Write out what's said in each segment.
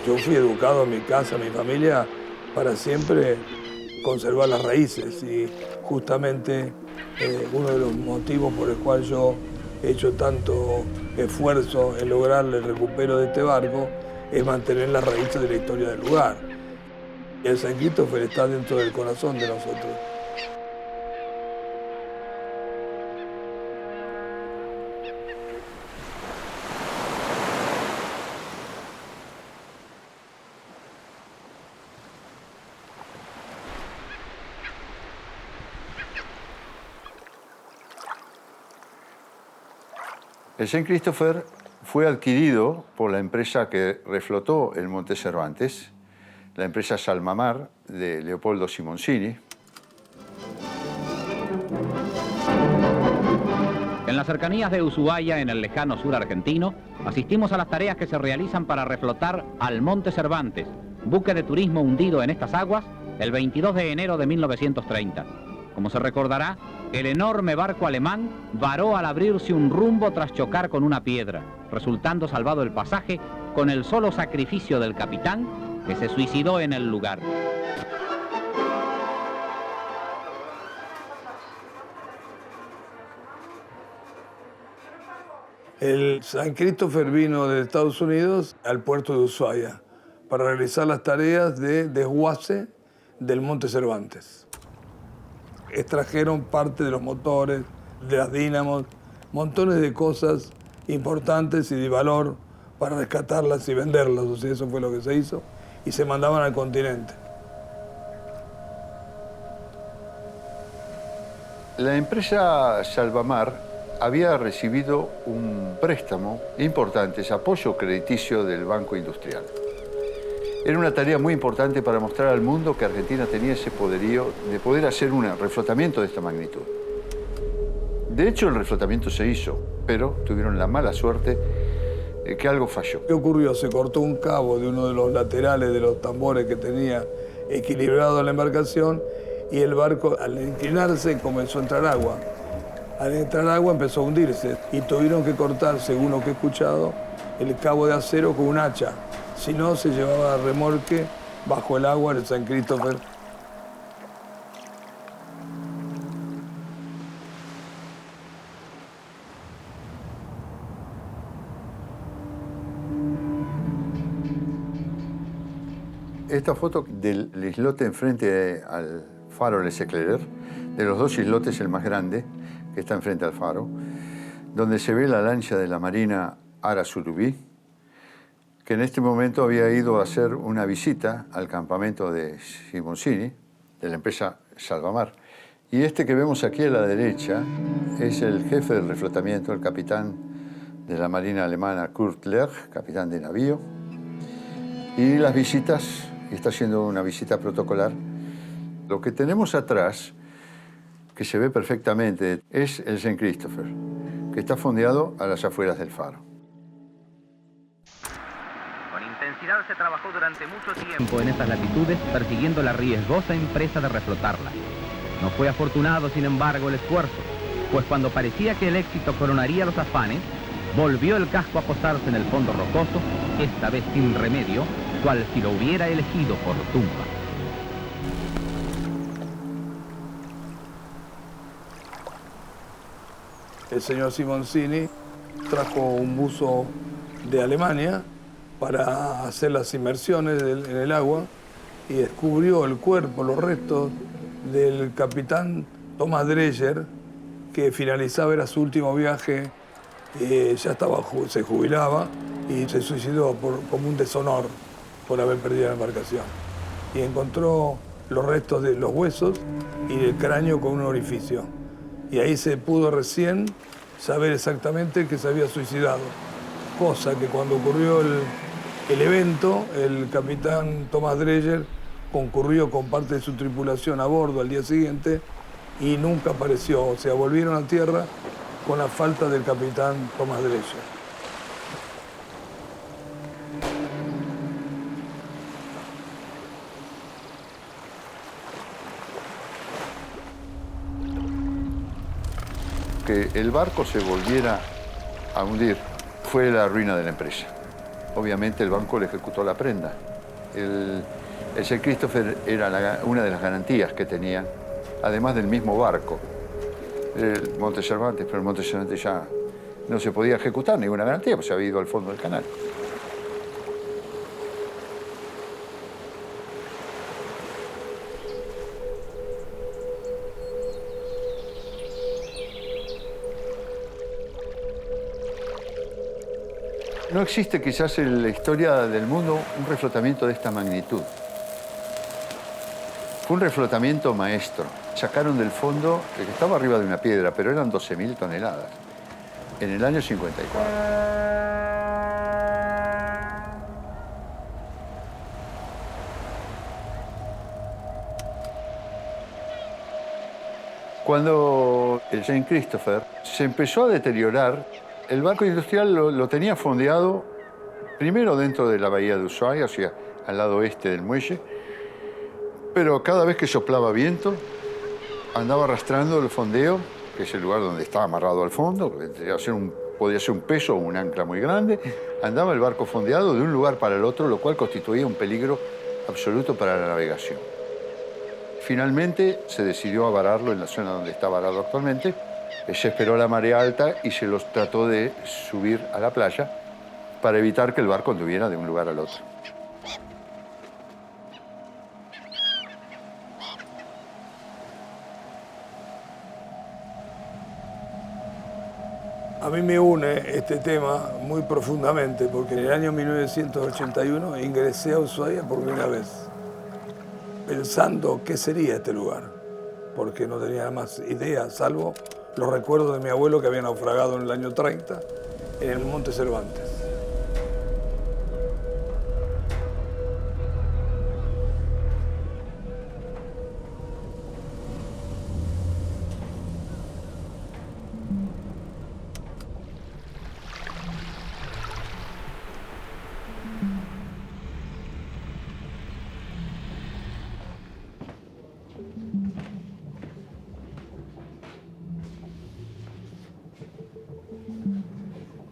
Yo fui educado en mi casa, en mi familia, para siempre conservar las raíces y justamente uno de los motivos por el cual yo he hecho tanto esfuerzo en lograr el recupero de este barco es mantener las raíces de la historia del lugar. El San Cristófer está dentro del corazón de nosotros. El San Cristófer fue adquirido por la empresa que reflotó el Monte Cervantes, la empresa Salmamar de Leopoldo Simoncini. En las cercanías de Ushuaia, en el lejano sur argentino, asistimos a las tareas que se realizan para reflotar al Monte Cervantes, buque de turismo hundido en estas aguas el 22 de enero de 1930. Como se recordará, el enorme barco alemán varó al abrirse un rumbo tras chocar con una piedra, resultando salvado el pasaje con el solo sacrificio del capitán, que se suicidó en el lugar. El San Cristófer vino de Estados Unidos al puerto de Ushuaia para realizar las tareas de desguace del Monte Cervantes. Extrajeron parte de los motores, de las dínamos, montones de cosas importantes y de valor para rescatarlas y venderlas. O sea, eso fue lo que se hizo y se mandaban al continente. La empresa Salvamar había recibido un préstamo importante, ese apoyo crediticio del Banco Industrial. Era una tarea muy importante para mostrar al mundo que Argentina tenía ese poderío de poder hacer un reflotamiento de esta magnitud. De hecho, el reflotamiento se hizo, pero tuvieron la mala suerte de que algo falló. ¿Qué ocurrió? Se cortó un cabo de uno de los laterales de los tambores que tenía equilibrado la embarcación y el barco, al inclinarse, comenzó a entrar agua. Al entrar agua empezó a hundirse y tuvieron que cortar, según lo que he escuchado, el cabo de acero con un hacha. Si no, se llevaba a remolque bajo el agua el San Cristófer. Esta foto del islote enfrente al faro Les Eclaireurs, de los dos islotes el más grande, que está enfrente al faro, donde se ve la lancha de la Marina Ara Surubí, que en este momento había ido a hacer una visita al campamento de Simoncini, de la empresa Salvamar. Y este que vemos aquí a la derecha es el jefe del reflotamiento, el capitán de la Marina alemana Kurt Lerch, capitán de navío. Y las visitas, y está haciendo una visita protocolar. Lo que tenemos atrás, que se ve perfectamente, es el San Cristófer, que está fondeado a las afueras del faro. Con intensidad se trabajó durante mucho tiempo en estas latitudes persiguiendo la riesgosa empresa de reflotarla. No fue afortunado, sin embargo, el esfuerzo, pues cuando parecía que el éxito coronaría los afanes, volvió el casco a posarse en el fondo rocoso, esta vez sin remedio, cual si lo hubiera elegido por tumba. El señor Simoncini trajo un buzo de Alemania para hacer las inmersiones en el agua y descubrió el cuerpo, los restos del capitán Thomas Dreyer, que finalizaba, era su último viaje, ya se jubilaba y se suicidó como un deshonor por haber perdido la embarcación. Y encontró los restos de los huesos y el cráneo con un orificio. Y ahí se pudo recién saber exactamente que se había suicidado. Cosa que cuando ocurrió el evento, el capitán Thomas Dreyer concurrió con parte de su tripulación a bordo al día siguiente y nunca apareció. O sea, volvieron a tierra con la falta del capitán Thomas Dreyer. Que el barco se volviera a hundir fue la ruina de la empresa. obviamente el banco le ejecutó la prenda. El Sir Christopher era una de las garantías que tenía, además del mismo barco. El Monte Cervantes, pero el Monte Cervantes ya no se podía ejecutar ninguna garantía, pues se había ido al fondo del canal. No existe quizás en la historia del mundo un reflotamiento de esta magnitud. Fue un reflotamiento maestro. Sacaron del fondo, que estaba arriba de una piedra, pero eran 12.000 toneladas, en el año 54. Cuando el St. Christopher se empezó a deteriorar, el barco industrial lo tenía fondeado primero dentro de la bahía de Ushuaia, o sea, al lado oeste del muelle, pero cada vez que soplaba viento, andaba arrastrando el fondeo, que es el lugar donde estaba amarrado al fondo, podía ser un peso o un ancla muy grande, andaba el barco fondeado de un lugar para el otro, lo cual constituía un peligro absoluto para la navegación. Finalmente se decidió avararlo en la zona donde está varado actualmente. Se esperó la marea alta y se los trató de subir a la playa para evitar que el barco anduviera de un lugar al otro. A mí me une este tema muy profundamente porque en el año 1981 ingresé a Ushuaia por primera vez, pensando qué sería este lugar, porque no tenía más idea, salvo los recuerdos de mi abuelo que había naufragado en el año 30 en el Monte Cervantes.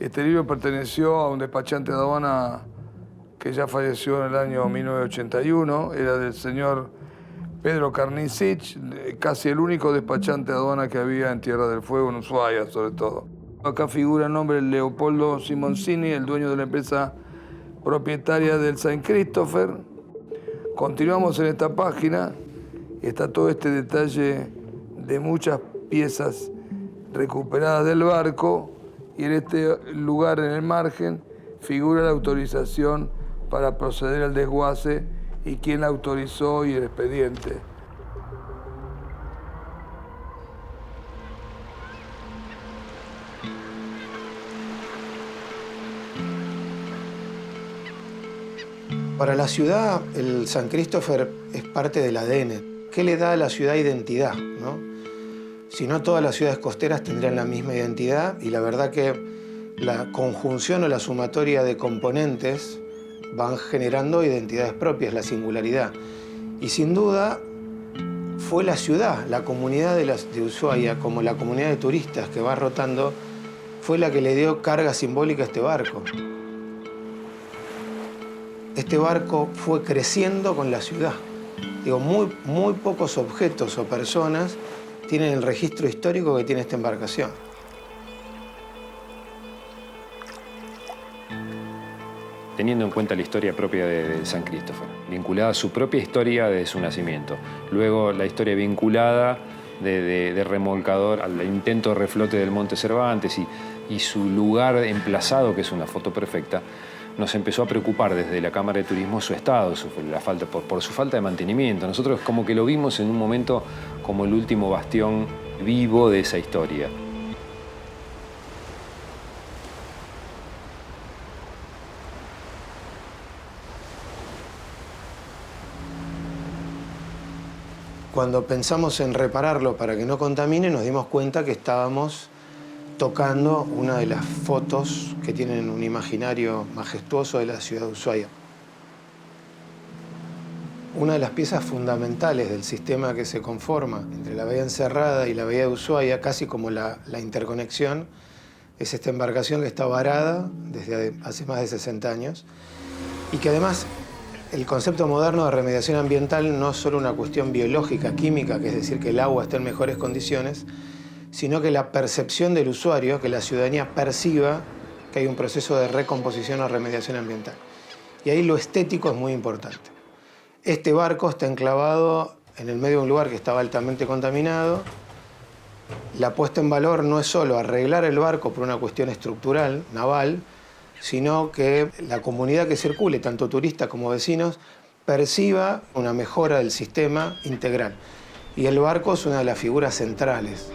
Este libro perteneció a un despachante de aduana que ya falleció en el año 1981. Era del señor Pedro Karnisic, casi el único despachante de aduana que había en Tierra del Fuego, en Ushuaia sobre todo. Acá figura el nombre de Leopoldo Simoncini, el dueño de la empresa propietaria del St. Christopher. Continuamos en esta página y está todo este detalle de muchas piezas recuperadas del barco. Y en este lugar, en el margen, figura la autorización para proceder al desguace y quién la autorizó y el expediente. Para la ciudad, el St. Christopher es parte del ADN. ¿Qué le da a la ciudad identidad, ¿no? Si no, todas las ciudades costeras tendrían la misma identidad y la verdad que la conjunción o la sumatoria de componentes van generando identidades propias, la singularidad. Y sin duda fue la ciudad, la comunidad de Ushuaia, como la comunidad de turistas que va rotando, fue la que le dio carga simbólica a este barco. Este barco fue creciendo con la ciudad. Digo, muy pocos objetos o personas tienen el registro histórico que tiene esta embarcación. Teniendo en cuenta la historia propia de St. Christopher, vinculada a su propia historia de su nacimiento, luego la historia vinculada de remolcador al intento de reflote del Monte Cervantes y su lugar emplazado, que es una foto perfecta, nos empezó a preocupar desde la Cámara de Turismo su estado, por su falta de mantenimiento. Nosotros como que lo vimos en un momento como el último bastión vivo de esa historia. Cuando pensamos en repararlo para que no contamine, nos dimos cuenta que estábamos tocando una de las fotos que tienen un imaginario majestuoso de la ciudad de Ushuaia. Una de las piezas fundamentales del sistema que se conforma entre la bahía Encerrada y la bahía de Ushuaia, casi como la interconexión, Es esta embarcación que está varada desde hace más de 60 años y que además el concepto moderno de remediación ambiental no es solo una cuestión biológica, química, que es decir, que el agua esté en mejores condiciones, sino que la percepción del usuario, que la ciudadanía perciba que hay un proceso de recomposición o remediación ambiental. Y ahí lo estético es muy importante. Este barco está enclavado en el medio de un lugar que estaba altamente contaminado. La puesta en valor no es solo arreglar el barco por una cuestión estructural, naval, sino que la comunidad que circule, tanto turistas como vecinos, perciba una mejora del sistema integral. Y el barco es una de las figuras centrales.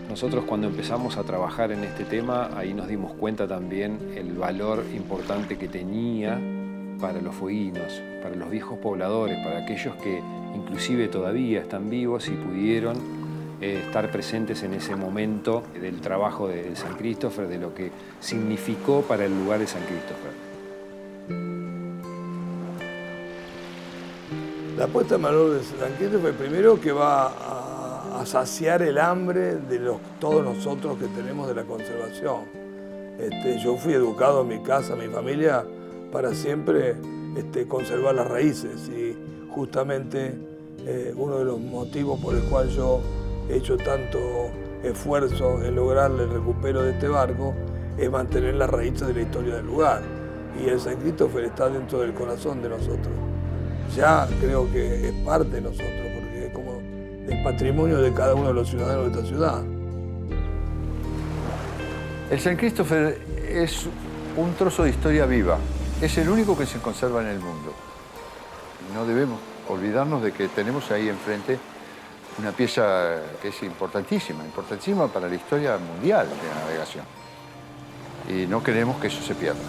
Nosotros cuando empezamos a trabajar en este tema, ahí nos dimos cuenta también el valor importante que tenía para los fueguinos, para los viejos pobladores, para aquellos que inclusive todavía están vivos y pudieron estar presentes en ese momento del trabajo de San Christopher, de lo que significó para el lugar de San Christopher. La puesta en valor de San Christopher primero que va a saciar el hambre de todos nosotros que tenemos de la conservación. Yo fui educado en mi casa, en mi familia, para siempre conservar las raíces y justamente uno de los motivos por el cual yo he hecho tanto esfuerzo en lograr el recupero de este barco es mantener las raíces de la historia del lugar. Y el San Christopher está dentro del corazón de nosotros. Ya creo que es parte de nosotros, porque es como el patrimonio de cada uno de los ciudadanos de esta ciudad. El San Christopher es un trozo de historia viva. Es el único que se conserva en el mundo. No debemos olvidarnos de que tenemos ahí enfrente una pieza que es importantísima para la historia mundial de la navegación. Y no queremos que eso se pierda.